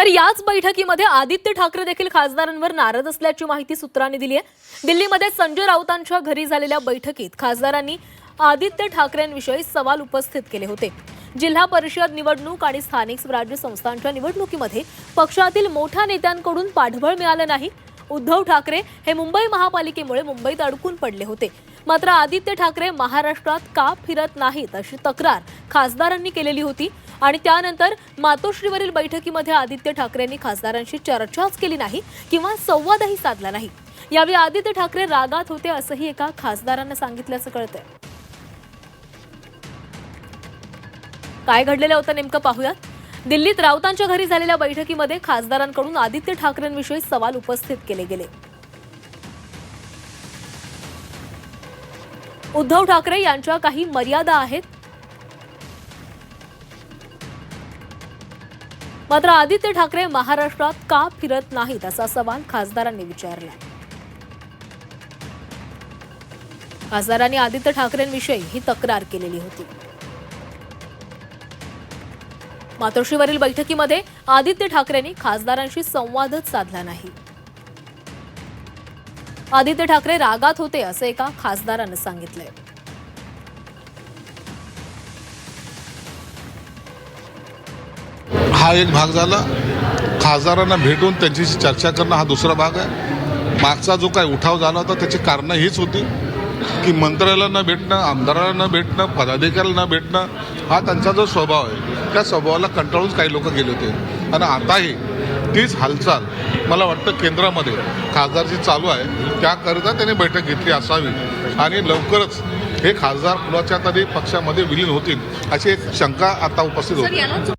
याच बैठकीमध्ये आदित्य ठाकरे देखील खासदारांवर नाराज असल्याची माहिती सूत्रांनी दिली आहे। दिल्लीमध्ये संजय राऊतांच्या घरी झालेल्या बैठकीत खासदारांनी आदित्य ठाकरेंविषयी सवाल उपस्थित केले होते। जिल्हा परिषद निवडणूक आणि स्थानिक स्वराज्य संस्थांच्या निवडणुकीमध्ये पक्षातील मोठ्या नेत्यांकडून पाठबळ मिळालं नाही। उद्धव ठाकरे हे मुंबई महापालिकेमुळे मुंबईत अडकून पडले होते, मात्र आदित्य ठाकरे महाराष्ट्रात का फिरत नाहीत अशी तक्रार खासदारांनी केलेली होती। आणि त्यानंतर मातोश्रीवरील बैठकीमध्ये आदित्य ठाकरेंनी खासदारांशी चर्चाच केली नाही किंवा संवादही साधला नाही। यावेळी आदित्य ठाकरे रागात होते असंही एका खासदारांना सांगितल्याचं कळतंय। काय घडलेलं होतं नेमकं पाहूयात। दिल्लीत राऊतांच्या घरी झालेल्या बैठकीमध्ये खासदारांकडून आदित्य ठाकरेंविषयी सवाल उपस्थित केले गेले। उद्धव ठाकरे यांच्या काही मर्यादा आहेत, मात्र आदित्य ठाकरे महाराष्ट्रात का फिरत नाहीत असा सवाल खासदारांनी विचारला। खासदारांनी आदित्य ठाकरेंविषयी ही तक्रार केलेली होती। मातोश्रीवरील बैठकीमध्ये आदित्य ठाकरेंनी खासदारांशी संवादच साधला नाही। आदित्य ठाकरे रागात होते असं एका खासदारानं सांगितलंय। हा एक भाग झाला। खासदारांना भेटून त्यांच्याशी चर्चा करणं हा दुसरा भाग आहे। मागचा जो काही उठाव झाला होता त्याची कारणं हीच होती की मंत्र्याला न भेटणं, आमदाराला न भेटणं, पदाधिकाऱ्याला न भेटणं हा त्यांचा जो स्वभाव आहे त्या स्वभावाला कंटाळून काही लोक गेले होते। आणि आताही तीच हालचाल मला वाटतं केंद्रामध्ये खासदारची चालू आहे, त्याकरिता त्यांनी बैठक घेतली असावी आणि लवकरच हे खासदार कुणाच्या तरी पक्षामध्ये विलीन होतील अशी एक शंका आता उपस्थित होती।